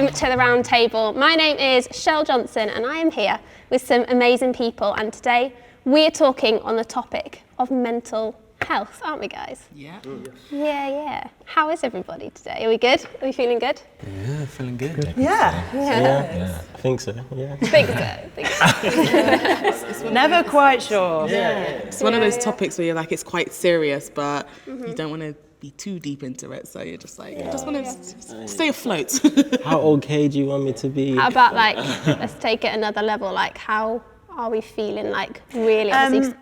welcome to the Roundtable. My name is Shell Johnson and I am here with some amazing people, and today we are talking on the topic of mental health, aren't we guys? Yeah. Yeah. How is everybody today? Are we good? Are we feeling good? Yeah, feeling good. Yeah. I think so, yeah. Think so. Never quite sure. It's one of those topics where you're like, it's quite serious, but you don't want to be too deep into it. So you're just like, I just want to stay afloat. How okay do you want me to be? How about let's take it another level, how are we feeling really?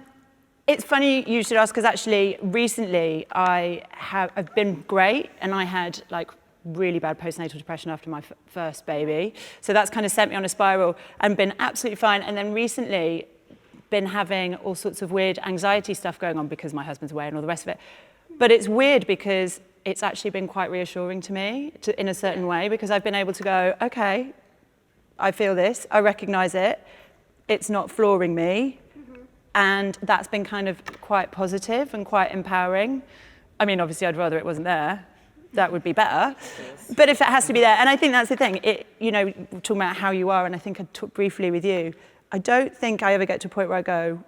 It's funny you should ask, because actually recently I've been great, and I had really bad postnatal depression after my first baby. So that's kind of sent me on a spiral and been absolutely fine. And then recently been having all sorts of weird anxiety stuff going on because my husband's away and all the rest of it. But it's weird because it's actually been quite reassuring to me in a certain way, because I've been able to go, okay, I feel this, I recognize it, it's not flooring me. And that's been kind of quite positive and quite empowering. I mean, obviously I'd rather it wasn't there. That would be better. But if it has to be there, and I think that's the thing, talking about how you are, and I think I talked briefly with you, I don't think I ever get to a point where I go,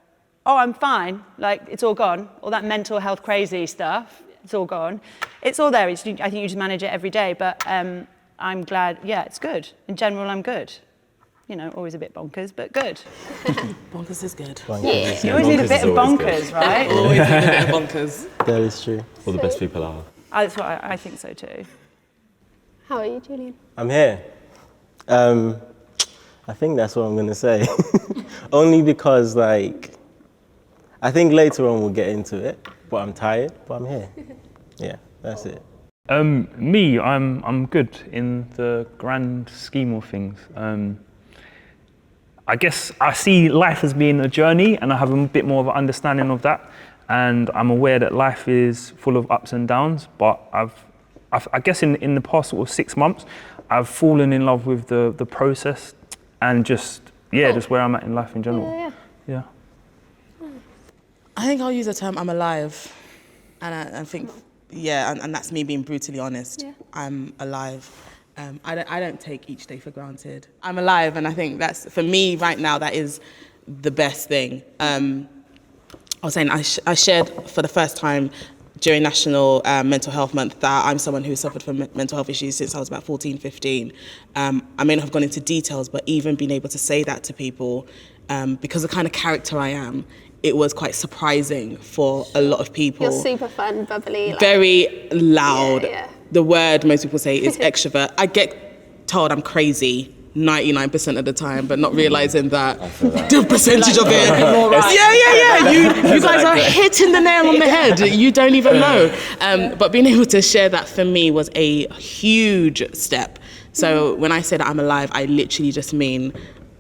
oh, I'm fine, it's all gone. All that mental health crazy stuff, it's all gone. It's all there, I think you just manage it every day, but I'm glad, it's good. In general, I'm good. Always a bit bonkers, but good. Bonkers is good. Yeah. You always need a bit of bonkers, right? Always need a bit of bonkers. That is true. All the best people are. That's what I think so too. How are you, Julian? I'm here. I think that's what I'm going to say. Only because, I think later on we'll get into it, but I'm tired, but I'm here. Yeah, that's it. Me, I'm good in the grand scheme of things. I guess I see life as being a journey, and I have a bit more of an understanding of that. And I'm aware that life is full of ups and downs, but I guess in the past sort of 6 months, I've fallen in love with the process and just where I'm at in life in general. Yeah. I think I'll use the term I'm alive. And I think, and that's me being brutally honest. Yeah. I'm alive. I don't take each day for granted. I'm alive, and I think that's, for me right now, that is the best thing. I was saying I shared for the first time during National Mental Health Month that I'm someone who suffered from mental health issues since I was about 14, 15. I may not have gone into details, but even being able to say that to people, because of the kind of character I am, it was quite surprising for a lot of people. You're super fun, bubbly. Very loud. Yeah. The word most people say is extrovert. I get told I'm crazy 99% of the time, but not realizing that the percentage of it. Yeah. You guys are hitting the nail on the head. You don't even know. But being able to share that for me was a huge step. So when I say that I'm alive, I literally just mean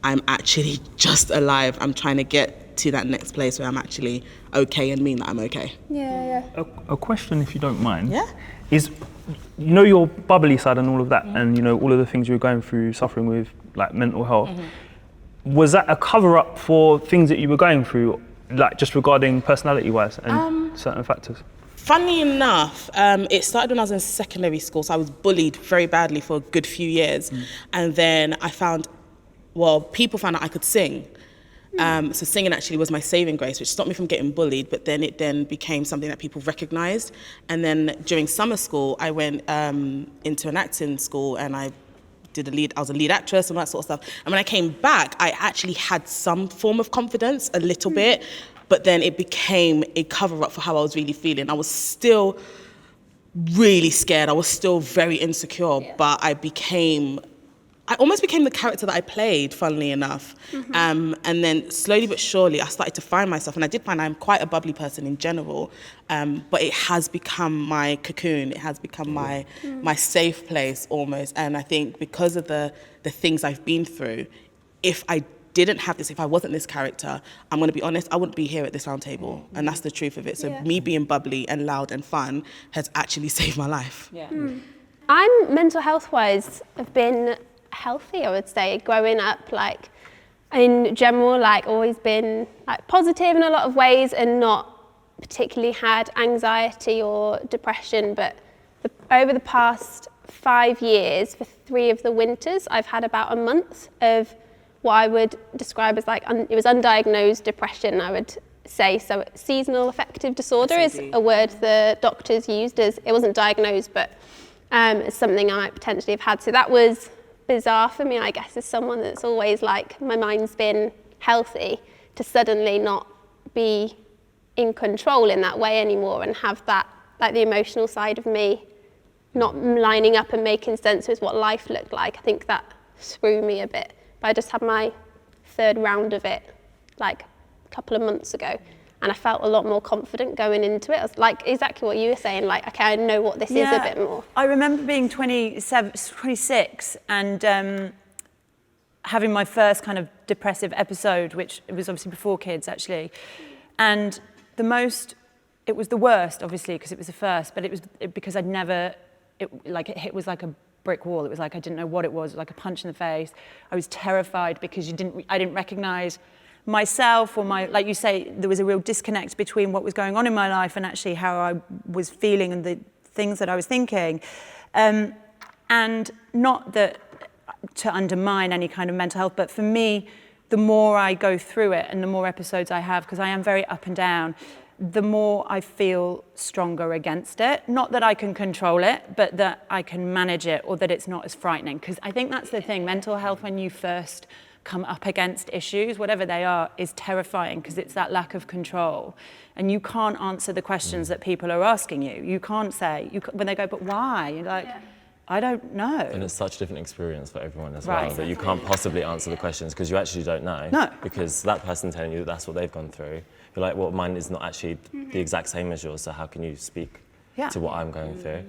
I'm actually just alive. I'm trying to get to that next place where I'm actually okay and mean that I'm okay. Yeah. A question, if you don't mind. Yeah. Is, your bubbly side and all of that, and all of the things you were going through, suffering with mental health, was that a cover up for things that you were going through, just regarding personality wise and certain factors? Funnily enough, it started when I was in secondary school, so I was bullied very badly for a good few years. And then people found out I could sing. So singing actually was my saving grace, which stopped me from getting bullied, but then it became something that people recognized. And then during summer school, I went into an acting school, and I was a lead actress and that sort of stuff. And when I came back, I actually had some form of confidence, a little bit, but then it became a cover-up for how I was really feeling. I was still really scared. I was still very insecure, but I almost became the character that I played, funnily enough. And then slowly but surely, I started to find myself. And I did find I'm quite a bubbly person in general, but it has become my cocoon. It has become my safe place almost. And I think because of the things I've been through, if I didn't have this, if I wasn't this character, I'm going to be honest, I wouldn't be here at this round table. And that's the truth of it. So me being bubbly and loud and fun has actually saved my life. Yeah. I'm, mental health wise, have been healthy, I would say, growing up, in general, always been positive in a lot of ways, and not particularly had anxiety or depression. But over the past 5 years, for 3 of the winters, I've had about a month of what I would describe as like, it was undiagnosed depression, I would say. So seasonal affective disorder is a word the doctors used, as it wasn't diagnosed, but it's something I might potentially have had. So that was bizarre for me, I guess, as someone that's always like, my mind's been healthy, to suddenly not be in control in that way anymore and have that, like the emotional side of me not lining up and making sense with what life looked like. I think that threw me a bit. But I just had my 3rd round of it like a couple of months ago, and I felt a lot more confident going into it. I was like exactly what you were saying, like, okay, I know what this is a bit more. I remember being 26 and having my first kind of depressive episode, which it was obviously before kids actually. And it was the worst, obviously, because it was the first, but because I'd never, it was like a brick wall. It was like I didn't know what it was like a punch in the face. I was terrified because I didn't recognize myself, or like you say, there was a real disconnect between what was going on in my life and actually how I was feeling and the things that I was thinking. And not that to undermine any kind of mental health, but for me, the more I go through it and the more episodes I have, because I am very up and down, the more I feel stronger against it. Not that I can control it, but that I can manage it, or that it's not as frightening. Because I think that's the thing, mental health, when you first come up against issues, whatever they are, is terrifying, because it's that lack of control. And you can't answer the questions that people are asking you. You can't say, when they go, but why? You're like, I don't know. And it's such a different experience for everyone as well, that you can't possibly answer the questions because you actually don't know. No. Because that person telling you that's what they've gone through, you're like, well, mine is not actually the exact same as yours, so how can you speak to what I'm going through?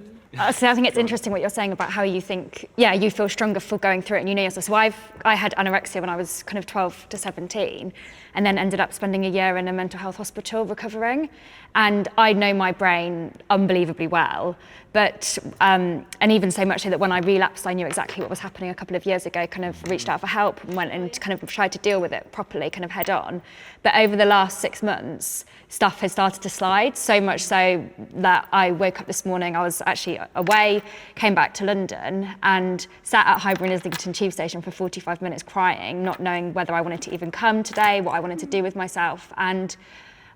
So I think it's interesting what you're saying about how you think, you feel stronger for going through it and you know yourself. So I had anorexia when I was kind of 12 to 17, and then ended up spending a year in a mental health hospital recovering. And I know my brain unbelievably well, but, and even so much so that when I relapsed, I knew exactly what was happening a couple of years ago, kind of reached out for help and went and kind of tried to deal with it properly, kind of head on. But over the last 6 months, stuff has started to slide, so much so that I woke up this morning, I was actually away, came back to London and sat at Highbury and Islington Tube Station for 45 minutes crying, not knowing whether I wanted to even come today, what I wanted to do with myself. And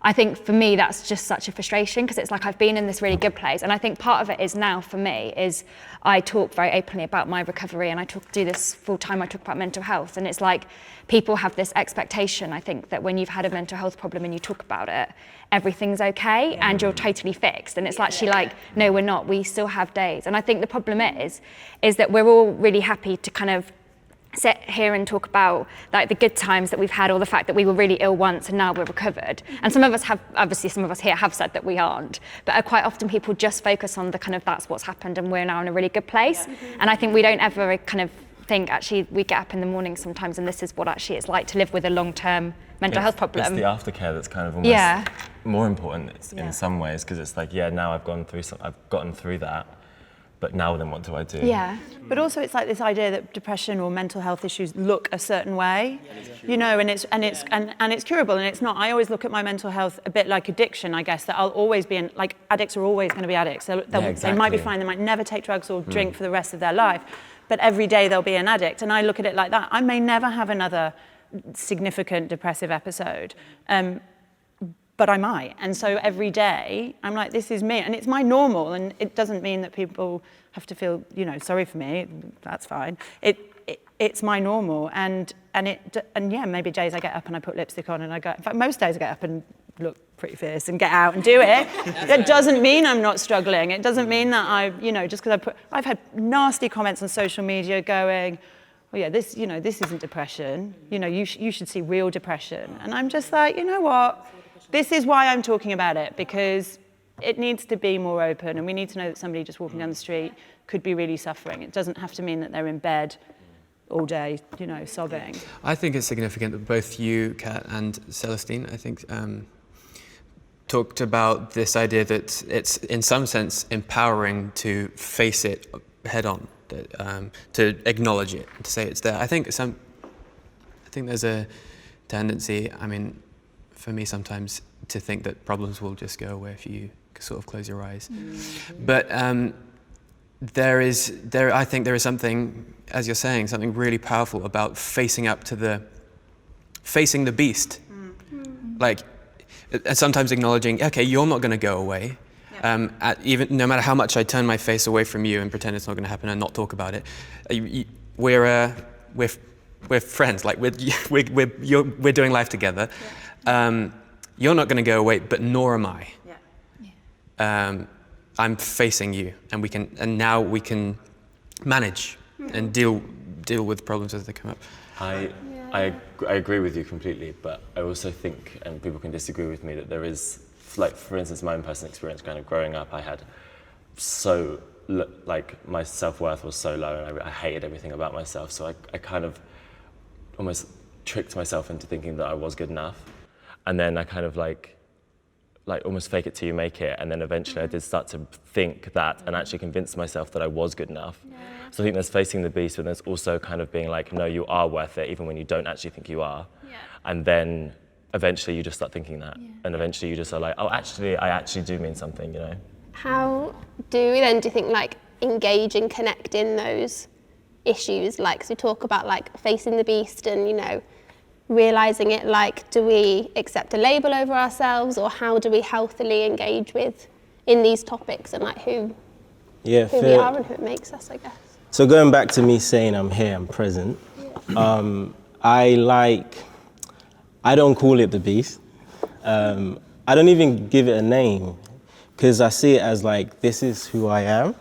I think for me, that's just such a frustration, because it's like I've been in this really good place. And I think part of it is now for me is I talk very openly about my recovery, and I do this full time. I talk about mental health, and it's like people have this expectation, I think, that when you've had a mental health problem and you talk about it, everything's okay and you're totally fixed. And it's actually like, no, we're not. We still have days. And I think the problem is that we're all really happy to kind of sit here and talk about like the good times that we've had, or the fact that we were really ill once and now we're recovered. And some of us have, obviously some of us here have said that we aren't, but quite often people just focus on the kind of that's what's happened and we're now in a really good place. And I think we don't ever kind of think actually we get up in the morning sometimes and this is what actually it's like to live with a long-term mental health problem. It's the aftercare that's kind of almost more important in some ways, because it's like, now I've gotten through that, but now then what do I do? Yeah. But also it's like this idea that depression or mental health issues look a certain way, you know, and it's curable, and it's not. I always look at my mental health a bit like addiction, I guess, that I'll always be like addicts are always going to be addicts. They might be fine, they might never take drugs or drink for the rest of their life, but every day they'll be an addict. And I look at it like that. I may never have another significant depressive episode, but I might. And so every day I'm like, this is me, and it's my normal, and it doesn't mean that people have to feel, sorry for me. That's fine. It's my normal, and maybe days I get up and I put lipstick on and I go. In fact, most days I get up and look pretty fierce and get out and do it. That doesn't mean I'm not struggling. It doesn't mean that just because I've had nasty comments on social media going, well, this isn't depression. You should see real depression. And I'm just like, you know what? This is why I'm talking about it, because it needs to be more open, and we need to know that somebody just walking down the street could be really suffering. It doesn't have to mean that they're in bed all day, sobbing. I think it's significant that both you, Kat, and Celestine, I think, talked about this idea that it's, in some sense, empowering to face it head on, to acknowledge it, to say it's there. I think there's a tendency, for me sometimes, to think that problems will just go away if you sort of close your eyes. But I think there is something, as you're saying, something really powerful about facing the beast. Like, and sometimes acknowledging, okay, you're not going to go away. Even no matter how much I turn my face away from you and pretend it's not going to happen and not talk about it, we're friends. Like we're doing life together. You're not going to go away, but nor am I. I'm facing you, and now we can manage and deal with problems as they come up. I agree with you completely, but I also think, and people can disagree with me, that there is, like, for instance, my own personal experience kind of growing up, I had my self-worth was so low, and I hated everything about myself, so I kind of almost tricked myself into thinking that I was good enough, and then I kind of like almost fake it till you make it, and then eventually I did start to think that and actually convince myself that I was good enough. So I think there's facing the beast, but there's also kind of being like, no, you are worth it, even when you don't actually think you are. And then eventually you just start thinking that, and eventually you just are like, oh, actually, I actually do mean something, you know? How do you think, like, engage and connect in those issues? Like, so we talk about, like, facing the beast and, you know, realising it, like, do we accept a label over ourselves, or how do we healthily engage in these topics and, like, who we are and who it makes us, I guess. So going back to me saying I'm here, I'm present, I don't call it the beast. I don't even give it a name, because I see it as like, this is who I am.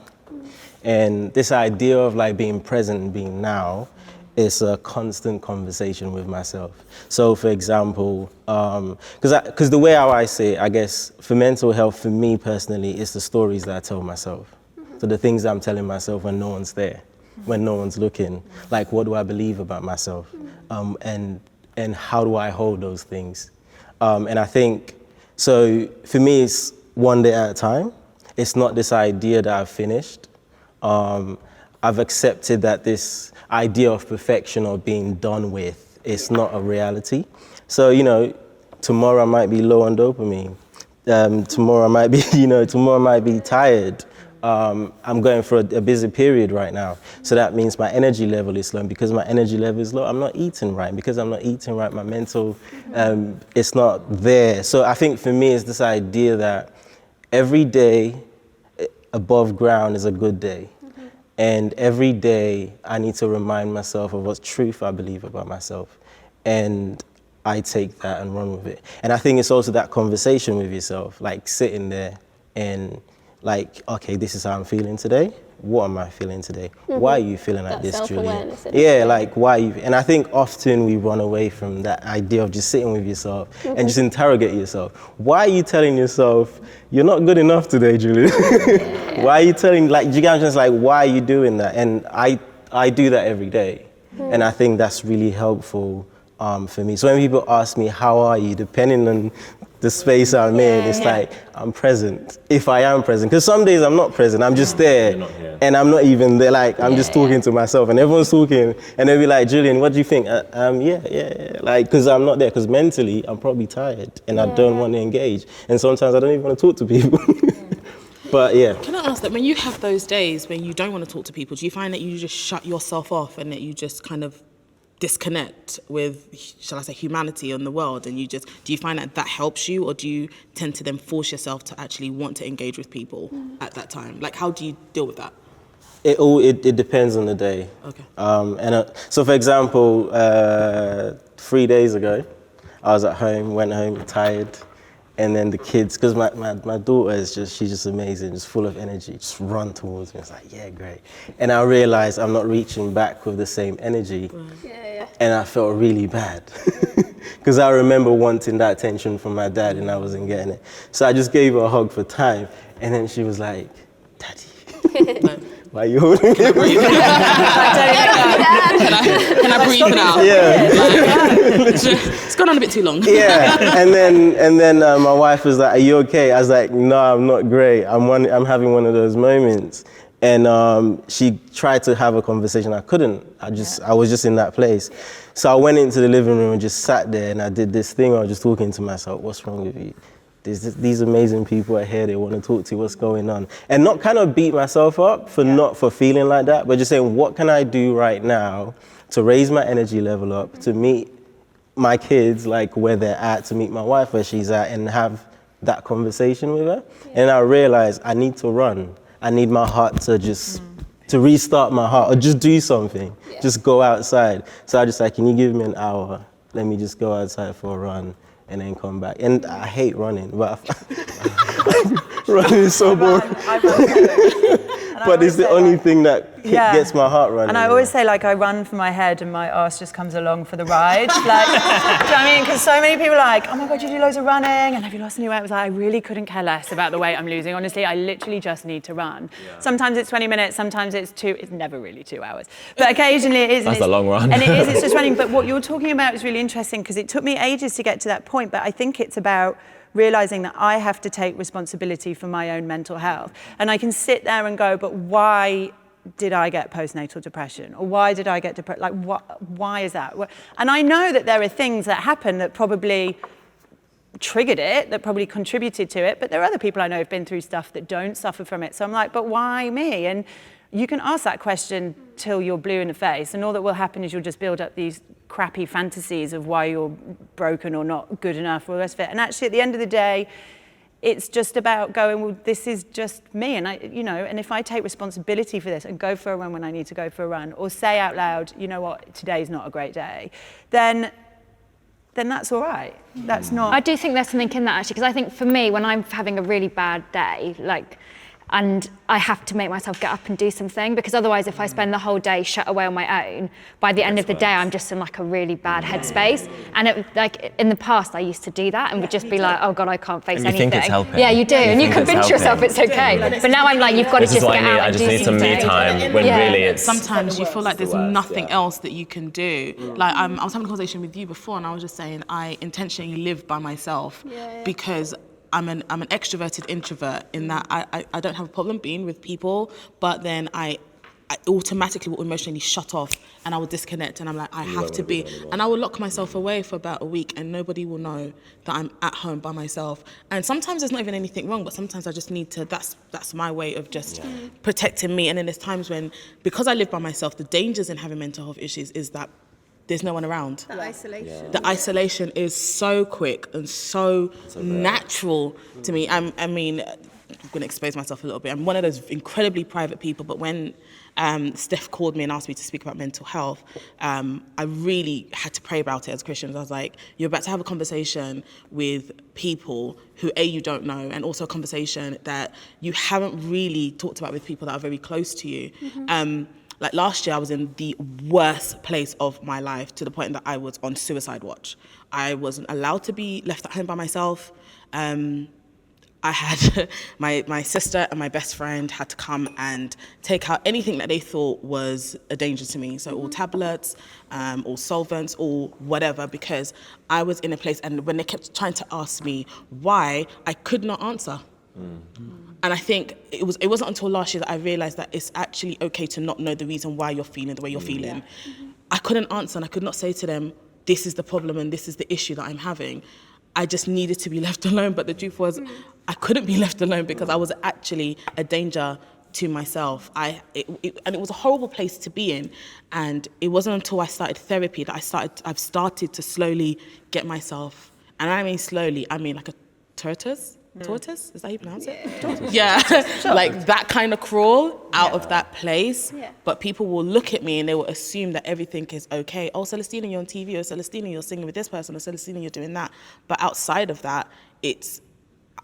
And this idea of like being present and being now is a constant conversation with myself. So for example, because the way how I say it, I guess for mental health, for me personally, it's the stories that I tell myself. So the things I'm telling myself when no one's there, when no one's looking, like what do I believe about myself? And how do I hold those things? And I think, so for me, it's one day at a time. It's not this idea that I've finished. I've accepted that this idea of perfection or being done with is not a reality. So, you know, tomorrow I might be low on dopamine. Tomorrow I might be tired. I'm going for a busy period right now. So that means my energy level is low. And because my energy level is low, I'm not eating right. And because I'm not eating right, my mental, it's not there. So I think for me, it's this idea that every day above ground is a good day. And every day I need to remind myself of what truth I believe about myself. And I take that and run with it. And I think it's also that conversation with yourself, like sitting there and like, okay, this is how I'm feeling today. What am I feeling today? Why are you feeling like this, Julian? Yeah, like why are you? And I think often we run away from that idea of just sitting with yourself and just interrogate yourself. Why are you telling yourself you're not good enough today, Julian? Why are you telling, like, you guys just like, why are you doing that? And I do that every day. And I think that's really helpful for me. So when people ask me, how are you? Depending on the space I'm in, it's like, I'm present, if I am present. Because some days I'm not present, I'm just there, and I'm not even there, like, I'm just talking to myself, and everyone's talking, and they'll be like, Julian, what do you think? Like, because I'm not there, because mentally, I'm probably tired, and I don't want to engage, and sometimes I don't even want to talk to people. But yeah. Can I ask that when you have those days when you don't want to talk to people, do you find that you just shut yourself off and that you just kind of disconnect with, shall I say, humanity and the world, and do you find that helps you, or do you tend to then force yourself to actually want to engage with people at that time? Like, how do you deal with that? It depends on the day. Okay. So for example, 3 days ago, I was at home, went home tired, and then the kids, because my daughter is she's just amazing, just full of energy, just run towards me. It's like, yeah, great. And I realized I'm not reaching back with the same energy. And I felt really bad. Because I remember wanting that attention from my dad and I wasn't getting it. So I just gave her a hug for time. And then she was like, Daddy, why are you holding me? Can I breathe now? Yeah. It's gone on a bit too long. Yeah. And then my wife was like, are you okay? I was like, no, I'm not great. I'm having one of those moments. And she tried to have a conversation. I couldn't. I was just in that place. So I went into the living room and just sat there, and I did this thing where I was just talking to myself, what's wrong with you? these amazing people are here, they want to talk to you, what's going on? And not kind of beat myself up for feeling like that, but just saying, what can I do right now to raise my energy level up, to meet my kids like where they're at, to meet my wife where she's at, and have that conversation with her. And I realized I need to run. I need my heart to just, to restart my heart, or just do something, just go outside. So I just like, can you give me an hour? Let me just go outside for a run and then come back. And I hate running, but running is so boring. But it's the only thing that gets my heart running. And I always say, like, I run for my head and my arse just comes along for the ride. Like, do you know what I mean? Because so many people are like, oh my God, you do loads of running, and have you lost any weight? I was like, I really couldn't care less about the weight I'm losing. Honestly, I literally just need to run. Yeah. Sometimes it's 20 minutes, sometimes it's it's never really 2 hours. But occasionally it is. That's a long run. And it's just running. But what you're talking about is really interesting, because it took me ages to get to that point, but I think it's about realizing that I have to take responsibility for my own mental health. And I can sit there and go, but why did I get postnatal depression? Or why did I get depressed? Like, why is that? And I know that there are things that happen that probably triggered it, that probably contributed to it, but there are other people I know who've been through stuff that don't suffer from it. So I'm like, but why me? And you can ask that question till you're blue in the face, and all that will happen is you'll just build up these crappy fantasies of why you're broken or not good enough or the rest of it. And actually, at the end of the day, it's just about going, well, this is just me, and and if I take responsibility for this and go for a run when I need to go for a run, or say out loud, you know what, today's not a great day, then that's all right. That's not. I do think there's something in that, actually, because I think for me, when I'm having a really bad day, and I have to make myself get up and do something, because otherwise if I spend the whole day shut away on my own, by the end of the day I'm just in like a really bad headspace. And in the past I used to do that and would just be like, oh God, I can't face anything. You think it's helping. Yeah, you do, and you convince yourself it's okay. But now I'm like, you've got to just get out and do something. I just need some me time, when really it's... Sometimes you feel like there's nothing else that you can do. Like I was having a conversation with you before, and I was just saying I intentionally live by myself because I'm an extroverted introvert, in that I don't have a problem being with people, but then I automatically will emotionally shut off and I will disconnect, and I'm like, I have to be, and I will lock myself away for about a week and nobody will know that I'm at home by myself. And sometimes there's not even anything wrong, but sometimes I just need to, that's my way of just protecting me. And then there's times when, because I live by myself, the dangers in having mental health issues is that there's no one around. The isolation. The isolation is so quick and so natural to me. I mean, I'm going to expose myself a little bit. I'm one of those incredibly private people, but when Steph called me and asked me to speak about mental health, I really had to pray about it as Christians. I was like, you're about to have a conversation with people who, A, you don't know, and also a conversation that you haven't really talked about with people that are very close to you. Like last year, I was in the worst place of my life, to the point that I was on suicide watch. I wasn't allowed to be left at home by myself. I had my sister and my best friend had to come and take out anything that they thought was a danger to me. So all tablets, all solvents, or whatever, because I was in a place, and when they kept trying to ask me why, I could not answer. And I think it wasn't until last year that I realized that it's actually okay to not know the reason why you're feeling the way you're feeling. I couldn't answer, and I could not say to them, this is the problem and this is the issue that I'm having. I just needed to be left alone. But the truth was, I couldn't be left alone because I was actually a danger to myself. And it was a horrible place to be in. And it wasn't until I started therapy that I've started to slowly get myself, and I mean slowly, I mean like a tortoise? Tortoise? Is that how you pronounce it? Yeah. Sure. Like that kind of crawl out of that place. Yeah. But people will look at me and they will assume that everything is okay. Oh, Celestina, you're on TV. Oh, Celestina, you're singing with this person. Oh, Celestina, you're doing that. But outside of that,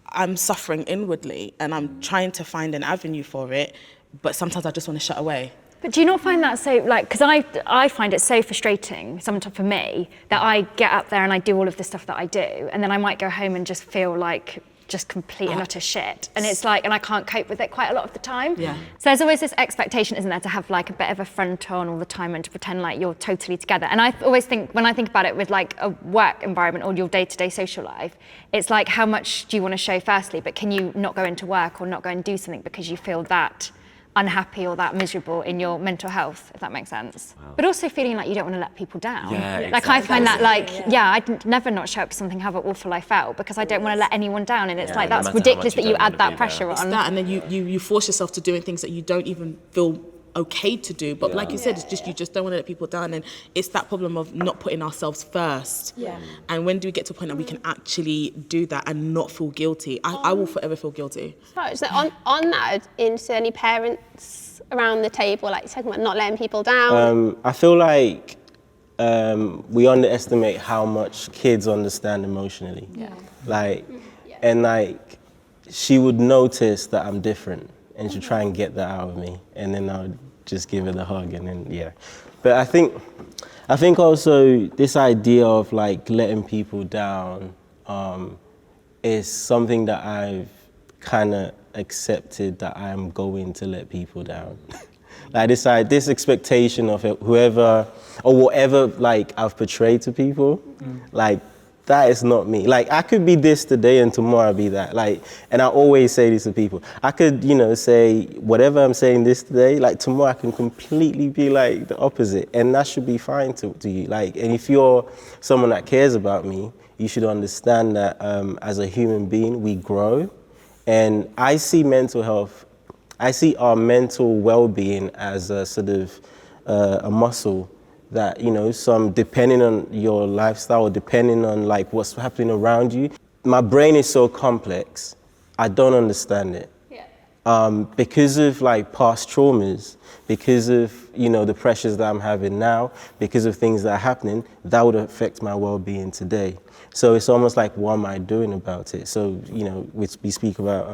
I'm suffering inwardly and I'm trying to find an avenue for it. But sometimes I just want to shut away. But do you not find that so, because I find it so frustrating, sometimes for me, that I get up there and I do all of the stuff that I do, and then I might go home and just feel like just complete and utter shit. And it's like, and I can't cope with it quite a lot of the time. Yeah. So there's always this expectation, isn't there, to have like a bit of a front on all the time and to pretend like you're totally together. And I always think, when I think about it with like a work environment or your day-to-day social life, it's like, how much do you want to show firstly, but can you not go into work or not go and do something because you feel that unhappy or that miserable in your mental health, if that makes sense. Wow. But also feeling like you don't want to let people down. Yeah, like I find that I'd never not show up to something, how awful I felt, because I don't want to let anyone down, and it's like, that's ridiculous that you add that pressure on. It's that, and then you force yourself to doing things that you don't even feel okay to do, but like you said, it's just you just don't want to let people down, and it's that problem of not putting ourselves first. And when do we get to a point that we can actually do that and not feel guilty? I will forever feel guilty. So on that, is there any parents around the table like talking about not letting people down? I feel like we underestimate how much kids understand emotionally. And like she would notice that I'm different, and she'd try and get that out of me, and then I would just give her the hug, and then But I think also this idea of like letting people down is something that I've kind of accepted, that I am going to let people down. Like this expectation of whoever or whatever like I've portrayed to people, like that is not me. Like I could be this today and tomorrow I'll be that. Like, and I always say this to people. I could, say whatever I'm saying this today, like tomorrow I can completely be like the opposite, and that should be fine to you. Like, and if you're someone that cares about me, you should understand that as a human being, we grow. And I see mental health, I see our mental well-being as a sort of a muscle that, some depending on your lifestyle or depending on like what's happening around you. My brain is so complex, I don't understand it. Because of like past traumas, because of, the pressures that I'm having now, because of things that are happening, that would affect my well-being today. So it's almost like, what am I doing about it? So, we speak about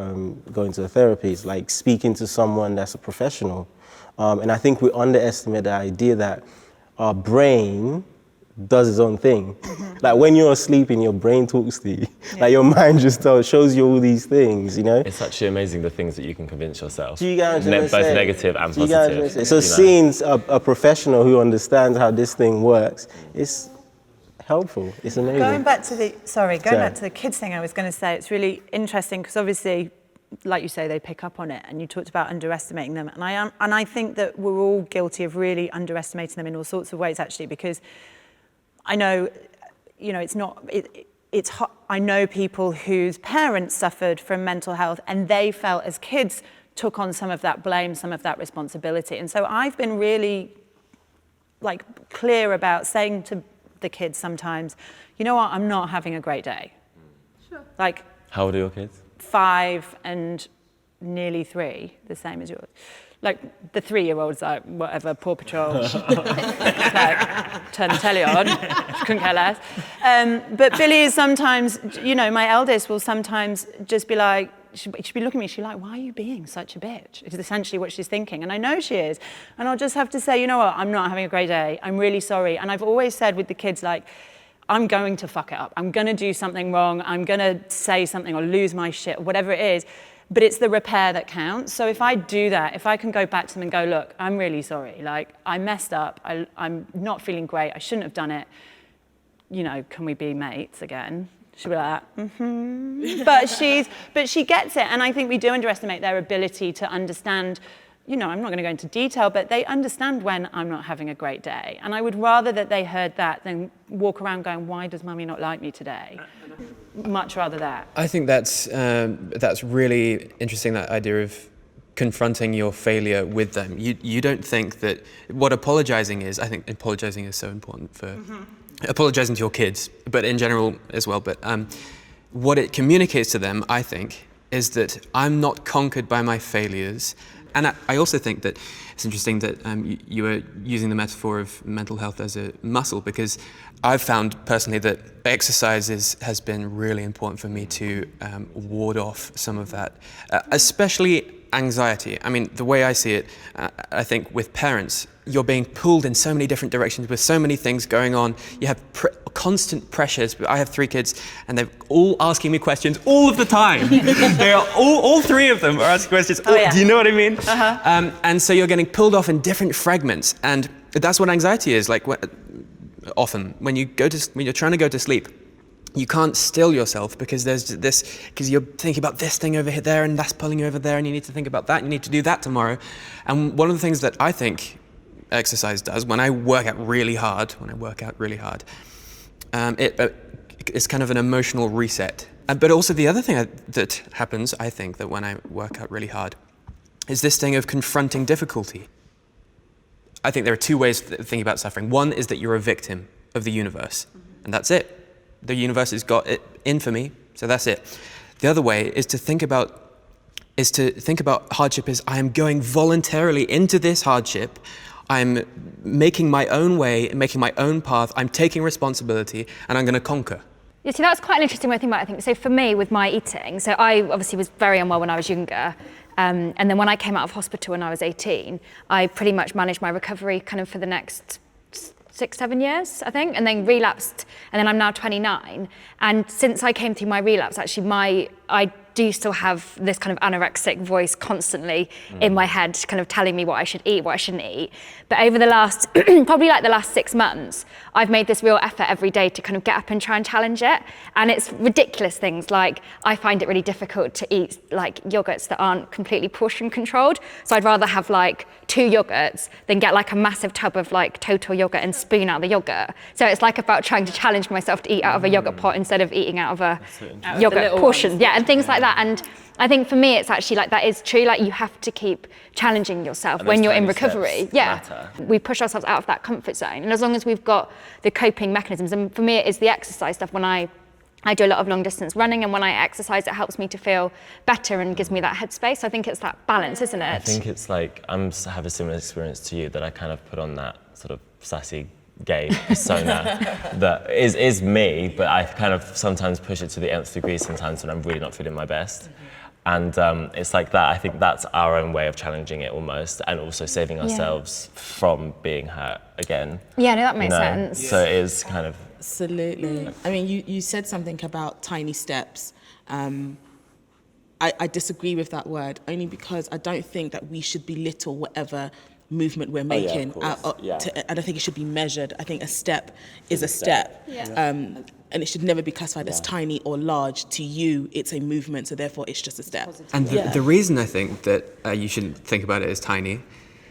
going to a therapist, like speaking to someone that's a professional. And I think we underestimate the idea that our brain does its own thing. Like when you're sleeping, your brain talks to you. Like your mind just shows you all these things, It's actually amazing the things that you can convince yourself. Do you guys both negative and positive. So seeing a professional who understands how this thing works, it's helpful. It's amazing. Going back to the kids thing, I was going to say, it's really interesting because obviously, like you say, they pick up on it, and you talked about underestimating them, and I think that we're all guilty of really underestimating them in all sorts of ways, actually, because I know, I know people whose parents suffered from mental health, and they felt as kids took on some of that blame, some of that responsibility, and so I've been really like clear about saying to the kids sometimes, you know what, I'm not having a great day. Sure. Like, how old are your kids? 5 and nearly 3, the same as yours. Like the 3-year-old's like, whatever, Paw Patrol. Like, turn the telly on, couldn't care less. But Billy is sometimes, my eldest will sometimes just be like, she'll be looking at me, she's like, why are you being such a bitch? Is essentially what she's thinking. And I know she is. And I'll just have to say, you know what, I'm not having a great day. I'm really sorry. And I've always said with the kids, like, I'm going to fuck it up. I'm going to do something wrong. I'm going to say something or lose my shit, or whatever it is. But it's the repair that counts. So if I do that, if I can go back to them and go, look, I'm really sorry. Like, I messed up. I'm not feeling great. I shouldn't have done it. Can we be mates again? She'll be like, But she gets it. And I think we do underestimate their ability to understand, I'm not going to go into detail, but they understand when I'm not having a great day. And I would rather that they heard that than walk around going, why does mummy not like me today? Much rather that. I think that's really interesting, that idea of confronting your failure with them. You don't think that what apologizing is, I think apologizing is so important for apologizing to your kids, but in general as well. But what it communicates to them, I think, is that I'm not conquered by my failures. And I also think that it's interesting that you were using the metaphor of mental health as a muscle, because I've found personally that exercise has been really important for me to ward off some of that, especially anxiety. I mean, the way I see it, I think with parents, you're being pulled in so many different directions with so many things going on. You have constant pressures. I have 3 kids, and they're all asking me questions all of the time. They are all 3 of them are asking questions. Do you know what I mean? And so you're getting pulled off in different fragments, and that's what anxiety is like. Often, when you're trying to go to sleep, you can't still yourself because there's this, because you're thinking about this thing over here, there, and that's pulling you over there, and you need to think about that, and you need to do that tomorrow. And one of the things that I think exercise does when I work out really hard, it's kind of an emotional reset. But also the other thing that happens, I think, that when I work out really hard, is this thing of confronting difficulty. I think there are two ways of thinking about suffering. One is that you're a victim of the universe, and that's it. The universe has got it in for me, so that's it. The other way is to think about hardship as I am going voluntarily into this hardship. I'm making my own way, making my own path. I'm taking responsibility, and I'm going to conquer. Yeah, see, that's quite an interesting way to think about it, I think. So for me, with my eating, so I obviously was very unwell when I was younger. And then when I came out of hospital when I was 18, I pretty much managed my recovery kind of for the next 6-7 years, I think, and then relapsed, and then I'm now 29. And since I came through my relapse, actually I do still have this kind of anorexic voice constantly in my head, kind of telling me what I should eat, what I shouldn't eat. But over the last, probably like the last 6 months, I've made this real effort every day to kind of get up and try and challenge it. And it's ridiculous things, like I find it really difficult to eat like yogurts that aren't completely portion controlled. So I'd rather have like 2 yogurts than get like a massive tub of like total yogurt and spoon out the yogurt. So it's like about trying to challenge myself to eat out of a yogurt pot instead of eating out of a yogurt portion. Yeah, and things like that. And I think for me, it's actually like that is true. Like you have to keep challenging yourself when you're in recovery. Yeah, we push ourselves out of that comfort zone. And as long as we've got the coping mechanisms, and for me, it is the exercise stuff. When I do a lot of long distance running, and when I exercise, it helps me to feel better and gives me that headspace. I think it's that balance, isn't it? I think it's like I have a similar experience to you, that I kind of put on that sort of sassy gay persona that is me, but I kind of sometimes push it to the nth degree sometimes when I'm really not feeling my best. And it's like that. I think that's our own way of challenging it almost, and also saving ourselves from being hurt again. Yeah, no, that makes sense. So it is kind of... Absolutely. I mean, you said something about tiny steps. I disagree with that word, only because I don't think that we should belittle whatever movement we're making. I don't think it should be measured. I think a step is a step. And it should never be classified as tiny or large. To you, it's a movement, so therefore it's just a step. And the reason I think that you shouldn't think about it as tiny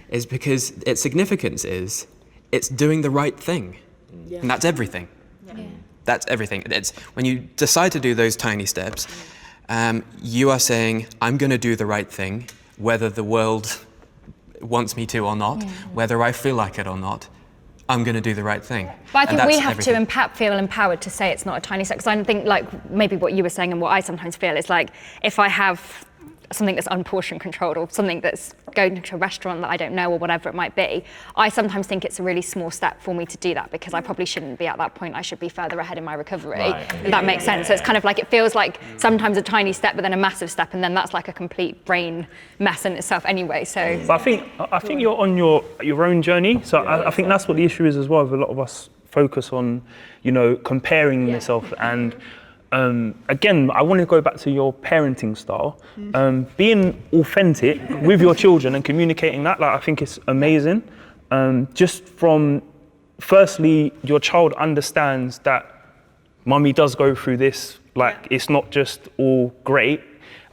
is because its significance is it's doing the right thing. And that's everything. That's everything. It's when you decide to do those tiny steps, you are saying, I'm going to do the right thing, whether the world wants me to or not, whether I feel like it or not. I'm going to do the right thing. But I think we have to feel empowered to say it's not a tiny step, because I think like maybe what you were saying and what I sometimes feel is like if I have something that's unportion controlled or something that's going to a restaurant that I don't know or whatever it might be, I sometimes think it's a really small step for me to do that, because I probably shouldn't be at that point. I should be further ahead in my recovery. If that makes sense. So it's kind of like, it feels like sometimes a tiny step but then a massive step, and then that's like a complete brain mess in itself anyway. So but I think you're on your own journey. So I think that's what the issue is as well. A lot of us focus on, comparing yourself. And again, I want to go back to your parenting style. Being authentic with your children and communicating that, I think it's amazing. Just from, firstly, your child understands that mummy does go through this, it's not just all great.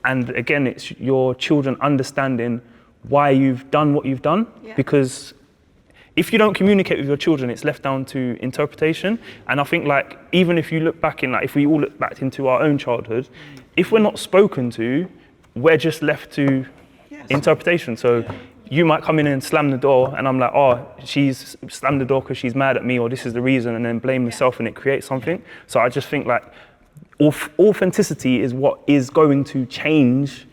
And again, it's your children understanding why you've done what you've done, because if you don't communicate with your children, it's left down to interpretation. And I think even if you look back if we all look back into our own childhood, if we're not spoken to, we're just left to interpretation. So you might come in and slam the door, and I'm like, oh, she's slammed the door because she's mad at me, or this is the reason, and then blame myself, and it creates something. So I just think authenticity is what is going to change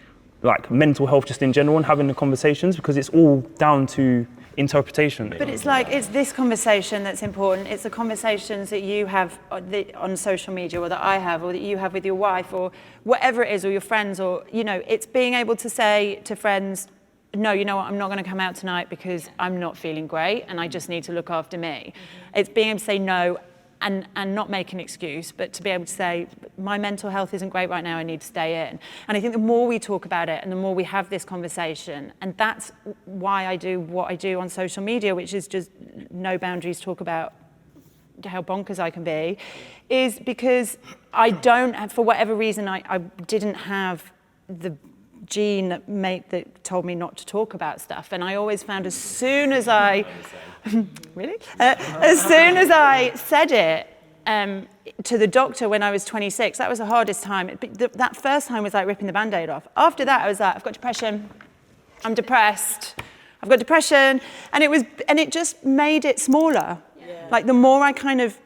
mental health just in general, and having the conversations, because it's all down to interpretation. But it's this conversation that's important. It's the conversations that you have on social media, or that I have, or that you have with your wife, or whatever it is, or your friends, or it's being able to say to friends, no, you know what, I'm not going to come out tonight because I'm not feeling great and I just need to look after me. It's being able to say no and not make an excuse, but to be able to say, my mental health isn't great right now, I need to stay in. And I think the more we talk about it and the more we have this conversation, and that's why I do what I do on social media, which is just no boundaries, talk about how bonkers I can be, is because I don't, for whatever reason, I didn't have the gene that told me not to talk about stuff. And I always found as soon as I, really? As soon as I said it to the doctor when I was 26, that was the hardest time. That first time was like ripping the Band-Aid off. After that, I was like, I've got depression, I'm depressed, I've got depression. And it just made it smaller. Yeah. Like the more I kind of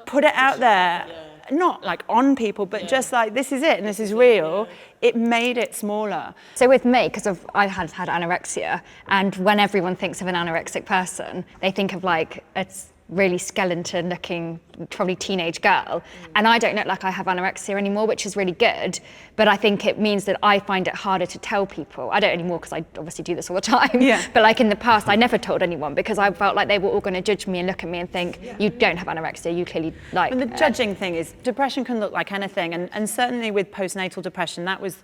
put it out there, not like on people, but just like, this is it and this is real, it made it smaller. So with me, because I had anorexia, and when everyone thinks of an anorexic person, they think of like a really skeleton looking, probably teenage girl. And I don't look like I have anorexia anymore, which is really good. But I think it means that I find it harder to tell people. I don't anymore because I obviously do this all the time. Yeah. But like in the past, I never told anyone because I felt like they were all going to judge me and look at me and think, you don't have anorexia, you clearly like. And the judging thing is, depression can look like anything. And certainly with postnatal depression, that was,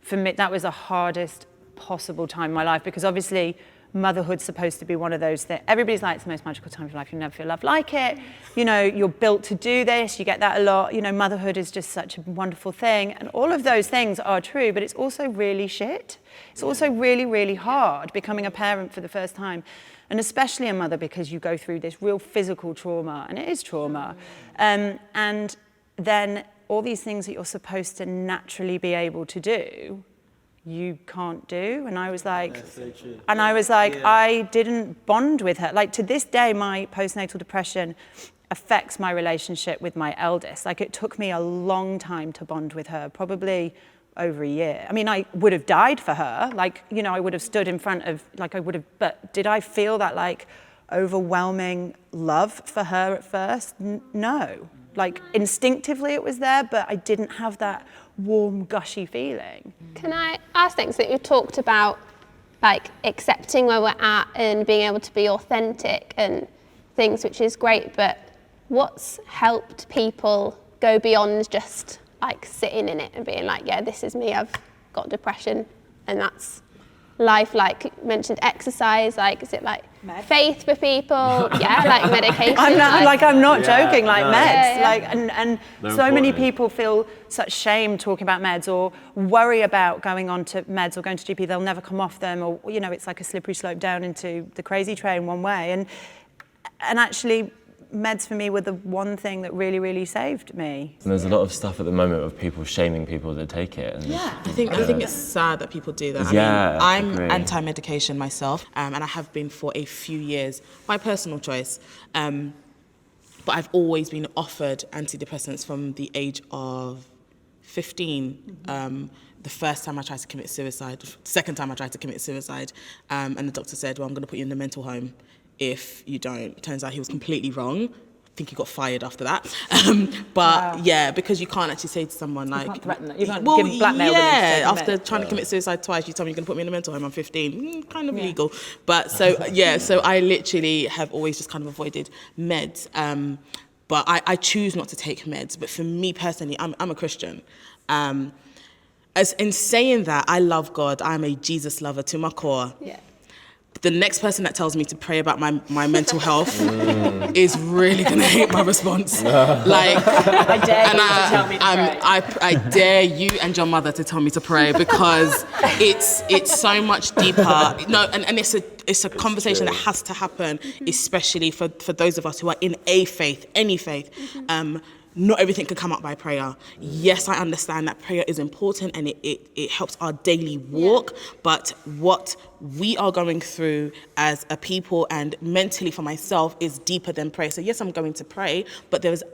for me, that was the hardest possible time in my life, because obviously motherhood's supposed to be one of those that everybody's like, it's the most magical time of your life, you never feel love like it, you know, you're built to do this, you get that a lot, you know, motherhood is just such a wonderful thing, and all of those things are true, but it's also really shit. It's also really, really hard becoming a parent for the first time, and especially a mother, because you go through this real physical trauma, and it is trauma, and then all these things that you're supposed to naturally be able to do, you can't do. And I was like, I didn't bond with her. Like to this day, my postnatal depression affects my relationship with my eldest. Like it took me a long time to bond with her, probably over a year. I mean, I would have died for her. Like, you know, I would have stood in front of, like I would have, but did I feel that like overwhelming love for her at first? No. Like instinctively it was there, but I didn't have that warm, gushy feeling. Can I ask things that you talked about, like accepting where we're at and being able to be authentic and things, which is great, but what's helped people go beyond just like sitting in it and being like, yeah, this is me, I've got depression, and that's life? Like you mentioned exercise, like is it like faith for people? Yeah, like medication. I'm not joking, like meds. Like and so many people feel such shame talking about meds, or worry about going on to meds or going to GP, they'll never come off them, or you know, it's like a slippery slope down into the crazy train one way. And actually meds for me were the one thing that really, really saved me. And there's a lot of stuff at the moment of people shaming people that take it. And I think it's sad that people do that. Yeah, I mean, I'm anti-medication myself, and I have been for a few years, by personal choice. But I've always been offered antidepressants from the age of 15. The first time I tried to commit suicide, the second time I tried to commit suicide, and the doctor said, well, I'm going to put you in the mental home if you don't. Turns out he was completely wrong. I think he got fired after that. Yeah, because you can't actually say to someone like... You can't threaten them. You can't give blackmail them. Yeah, after trying to commit suicide twice, you tell me you're going to put me in a mental home, I'm 15. Kind of illegal. But so I literally have always just kind of avoided meds. But I choose not to take meds. But for me personally, I'm a Christian. As in saying that, I love God. I'm a Jesus lover to my core. Yeah. The next person that tells me to pray about my mental health is really gonna hate my response. Like, I dare you to tell me to pray. I dare you and your mother to tell me to pray, because it's so much deeper. No, and it's a conversation that has to happen, especially for those of us who are in a faith, any faith. Not everything can come up by prayer. Yes, I understand that prayer is important and it helps our daily walk, but what we are going through as a people and mentally for myself is deeper than prayer. So yes, I'm going to pray, but there's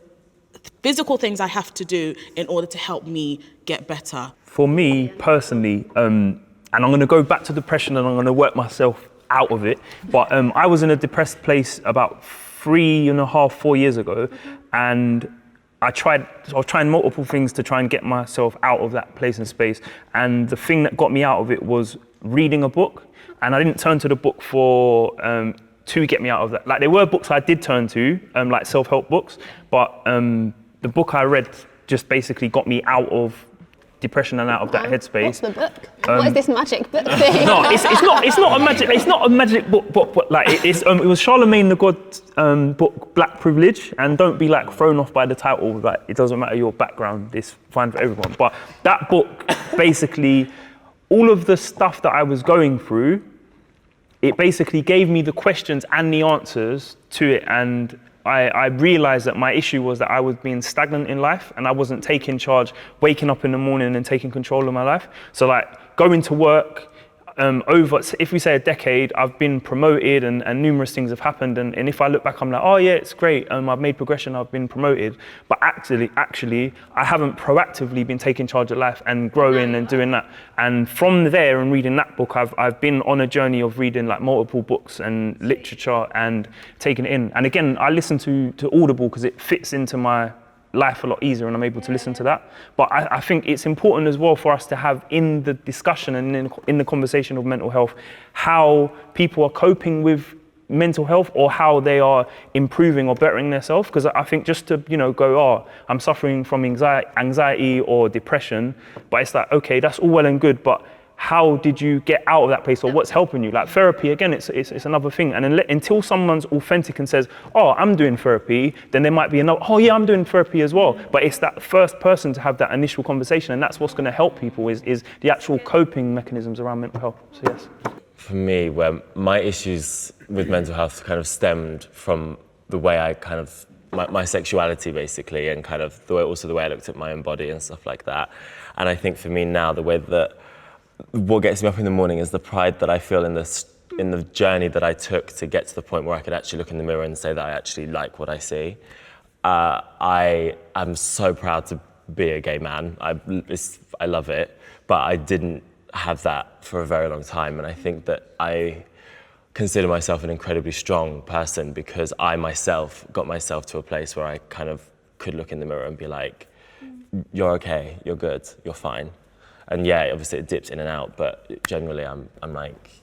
physical things I have to do in order to help me get better. For me personally, and I'm going to go back to depression and I'm going to work myself out of it, but I was in a depressed place about 3.5-4 years ago, and I was trying multiple things to try and get myself out of that place and space. And the thing that got me out of it was reading a book. And I didn't turn to the book to get me out of that. Like there were books I did turn to, like self-help books, but the book I read just basically got me out of depression and out of that headspace. What's the book? What is this magic book thing? No, it's not a magic book, but like it was Charlemagne the God's book, Black Privilege, and don't be like thrown off by the title. Like it doesn't matter your background, it's fine for everyone. But that book, basically, all of the stuff that I was going through, it basically gave me the questions and the answers to it, and I realized that my issue was that I was being stagnant in life and I wasn't taking charge, waking up in the morning and taking control of my life. So like going to work, over, if we say a decade, I've been promoted and numerous things have happened. And if I look back, I'm like, oh yeah, it's great. I've made progression, I've been promoted. But actually, I haven't proactively been taking charge of life and growing and doing that. And from there and reading that book, I've been on a journey of reading like multiple books and literature and taking it in. And again, I listen to Audible because it fits into my life a lot easier and I'm able to listen to that. But I think it's important as well for us to have in the discussion and in the conversation of mental health, how people are coping with mental health or how they are improving or bettering themselves. Because I think just to, go, I'm suffering from anxiety or depression, but it's like, okay, that's all well and good, but how did you get out of that place, or what's helping you? Like therapy, again, it's another thing. And until someone's authentic and says, oh, I'm doing therapy, then there might be another, oh yeah, I'm doing therapy as well. But it's that first person to have that initial conversation, and that's what's going to help people is the actual coping mechanisms around mental health. So yes. For me, where my issues with mental health kind of stemmed from the way I kind of, my sexuality basically, and kind of the way I looked at my own body and stuff like that. And I think for me now, the way that what gets me up in the morning is the pride that I feel in the journey that I took to get to the point where I could actually look in the mirror and say that I actually like what I see. I am so proud to be a gay man. I love it, but I didn't have that for a very long time. And I think that I consider myself an incredibly strong person because I myself got myself to a place where I kind of could look in the mirror and be like, you're okay, you're good, you're fine. And yeah, obviously it dips in and out, but generally I'm like,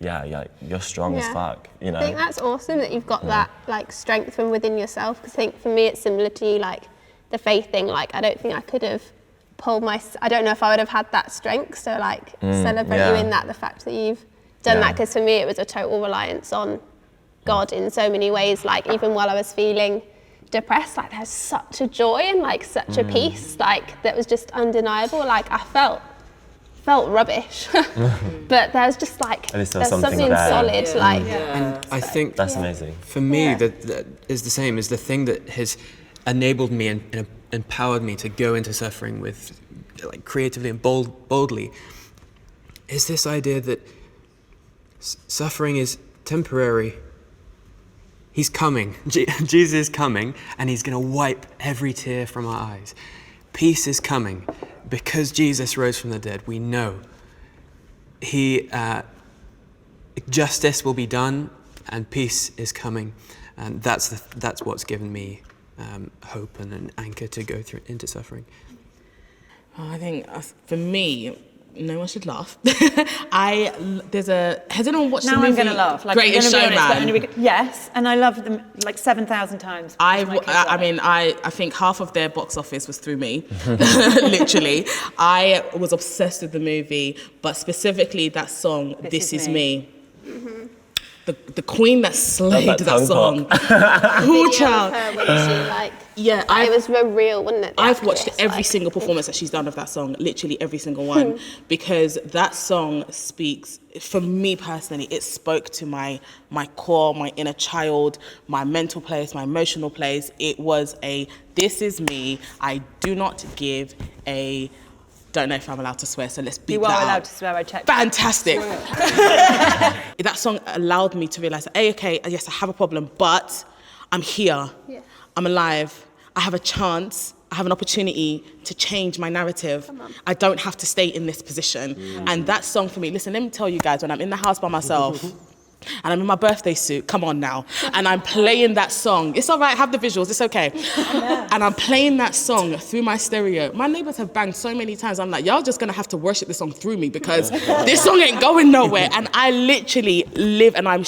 yeah, you're strong as fuck, I think that's awesome that you've got that like strength from within yourself. Because I think for me it's similar to you, like the faith thing. Like I don't think I could have I don't know if I would have had that strength. So like celebrate you in that, the fact that you've done that. Because for me it was a total reliance on God in so many ways. Like even while I was feeling depressed, like there's such a joy and like such a peace, like that was just undeniable. Like I felt rubbish, but there's just like there's something solid. And I think that's amazing. For me, that is the same. Is the thing that has enabled me and empowered me to go into suffering with, like, creatively and boldly, is this idea that suffering is temporary. He's coming. Jesus is coming, and he's going to wipe every tear from our eyes. Peace is coming. Because Jesus rose from the dead, we know justice will be done, and peace is coming. And that's what's given me hope and an anchor to go through into suffering. I think for me, no one should laugh. Has anyone watched the movie? Now I'm going to laugh. Like, Greatest Showman? Yes, and I love them like 7,000 times. I think half of their box office was through me, literally. I was obsessed with the movie, but specifically that song, This Is Me. Mm-hmm. The queen that slayed that song. Cool child. It was real, wasn't it? I've watched every single performance that she's done of that song, literally every single one, because that song speaks, for me personally, it spoke to my core, my inner child, my mental place, my emotional place. It was this is me. I do not give a... Don't know if I'm allowed to swear, so let's beat that out. You are allowed to swear, I checked. Fantastic. That song allowed me to realise that, okay, yes, I have a problem, but I'm here. Yeah. I'm alive. I have a chance. I have an opportunity to change my narrative. I don't have to stay in this position. And that song for me, listen, let me tell you guys, when I'm in the house by myself, and I'm in my birthday suit, come on now, and I'm playing that song. It's all right, have the visuals, it's okay. And I'm playing that song through my stereo. My neighbors have banged so many times, I'm like, y'all just gonna have to worship this song through me because this song ain't going nowhere. And I literally live, and I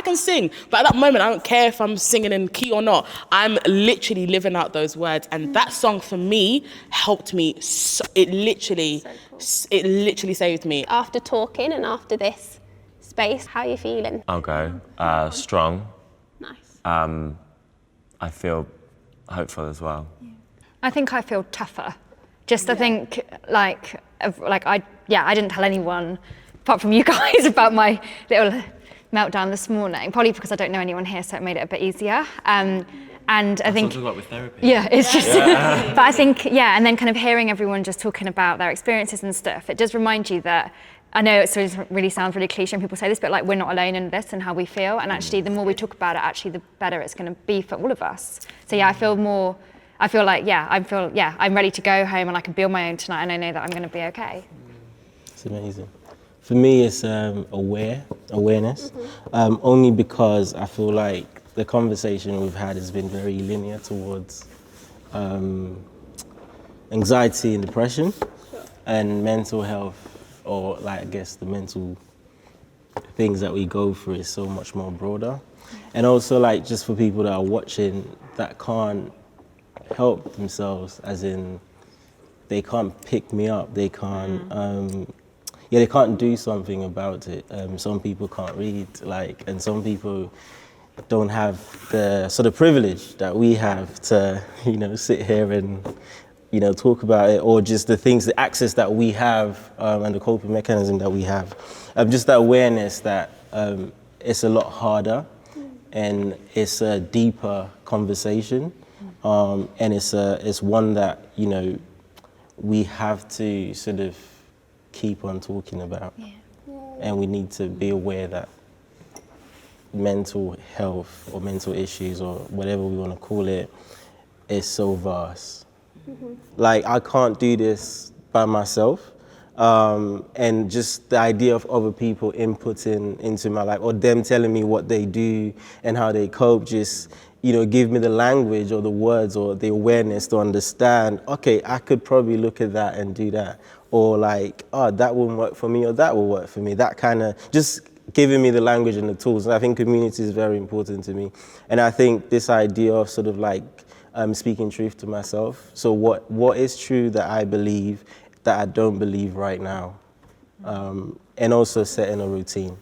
can sing, but at that moment, I don't care if I'm singing in key or not. I'm literally living out those words. And that song for me helped me, it literally saved me. After talking and after this space, how are you feeling? I'll go. Strong. Nice. I feel hopeful as well. I think I feel tougher. I think I didn't tell anyone apart from you guys about my little meltdown this morning, probably because I don't know anyone here, so it made it a bit easier. And I think, talk about with therapy. Yeah, it's just, but I think, and then kind of hearing everyone just talking about their experiences and stuff, it does remind you that, I know it really sounds really cliche and people say this, but like we're not alone in this and how we feel. And actually the more we talk about it, actually the better it's going to be for all of us. So I'm ready to go home and I can be on my own tonight and I know that I'm going to be okay. It's amazing. For me, it's awareness, only because I feel like the conversation we've had has been very linear towards anxiety and depression and mental health, or like I guess the mental things that we go through is so much more broader. And also like just for people that are watching that can't help themselves, as in they can't pick me up, they can't they can't do something about it. Some people can't read, and some people don't have the sort of privilege that we have to, sit here and, talk about it, or just the access that we have and the coping mechanism that we have. Just that awareness that it's a lot harder and it's a deeper conversation, and it's one that, we have to sort of keep on talking about. Yeah. And we need to be aware that mental health or mental issues or whatever we want to call it is so vast. Like I can't do this by myself, and just the idea of other people inputting into my life or them telling me what they do and how they cope just give me the language or the words or the awareness to understand, okay, I could probably look at that and do that, or that wouldn't work for me or that will work for me. That kind of just giving me the language and the tools. And I think community is very important to me. And I think this idea of sort of speaking truth to myself. So what is true that I believe that I don't believe right now? And also setting a routine.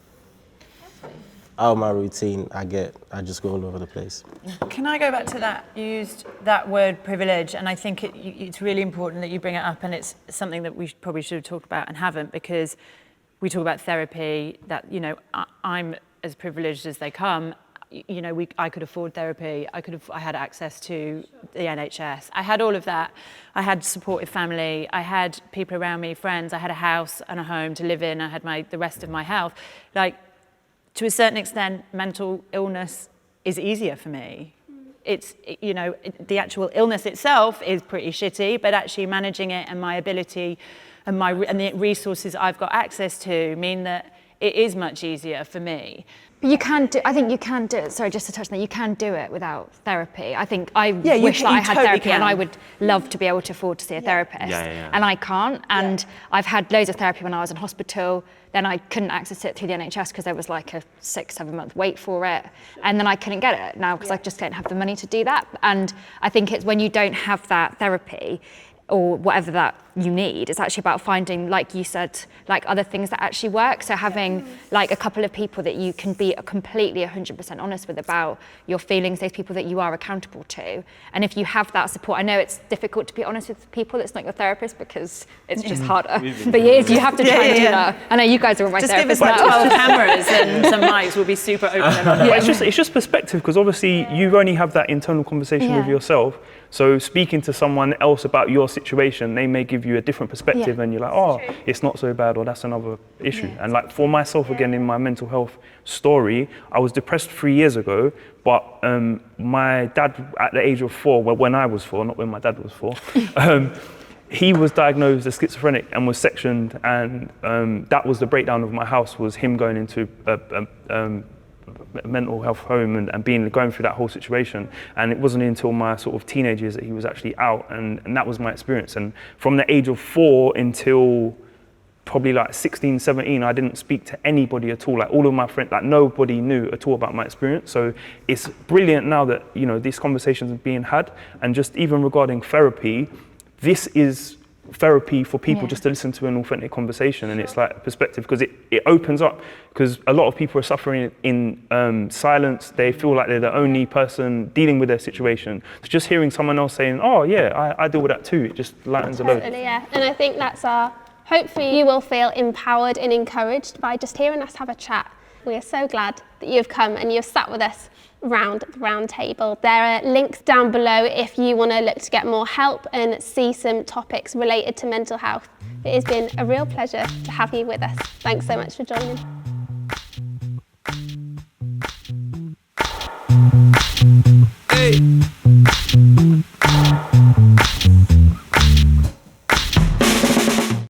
Out of my routine, I just go all over the place. Can I go back to that? You used that word privilege, and I think it's really important that you bring it up, and it's something that we probably should have talked about and haven't, because we talk about therapy, that, I'm as privileged as they come. I could afford therapy. I had access to the NHS. I had all of that. I had supportive family. I had people around me, friends. I had a house and a home to live in. I had the rest of my health. To a certain extent, mental illness is easier for me. It's, the actual illness itself is pretty shitty, but actually managing it and my ability and the resources I've got access to mean that it is much easier for me. But I think you can do it, sorry, just to touch on that, you can do it without therapy. I think I wish that I had therapy and I would love to be able to afford to see a therapist. And I can't, and I've had loads of therapy when I was in hospital, then I couldn't access it through the NHS because there was a 6-7 month wait for it, and then I couldn't get it now because I just don't have the money to do that. And I think it's when you don't have that therapy, or whatever that you need, it's actually about finding, like you said, other things that actually work. So having a couple of people that you can be completely 100% honest with about your feelings, those people that you are accountable to. And if you have that support, I know it's difficult to be honest with people, it's not your therapist because it's just harder. But you have to try and do that. I know you guys are my therapist now. Just give us 12 cameras and some mics, we'll be super open and honest. It's just perspective, because obviously you only have that internal conversation with yourself. So speaking to someone else about your situation, they may give you a different perspective, and you're like, it's not so bad, or that's another issue. And for myself, again, in my mental health story, I was depressed 3 years ago, but my dad, at the age of 4, when I was 4, not when my dad was 4, he was diagnosed as schizophrenic and was sectioned, and that was the breakdown of my house, was him going into a mental health home and going through that whole situation. And it wasn't until my sort of teenage years that he was actually out, and that was my experience. And from the age of 4 until probably like 16, 17, I didn't speak to anybody at all. Like all of my friends, like nobody knew at all about my experience. So it's brilliant now that, you know, these conversations are being had. And just even regarding therapy, this is therapy for people just to listen to an authentic conversation, and it's like a perspective, because it opens up, because a lot of people are suffering in silence. They feel like they're the only person dealing with their situation. So just hearing someone else saying, oh yeah, I deal with that too, it just lightens a load. Totally, yeah. And I think that's hopefully you will feel empowered and encouraged by just hearing us have a chat. We are so glad that you've come and you've sat with us round the round table. There are links down below if you want to look to get more help and see some topics related to mental health. It has been a real pleasure to have you with us. Thanks so much for joining.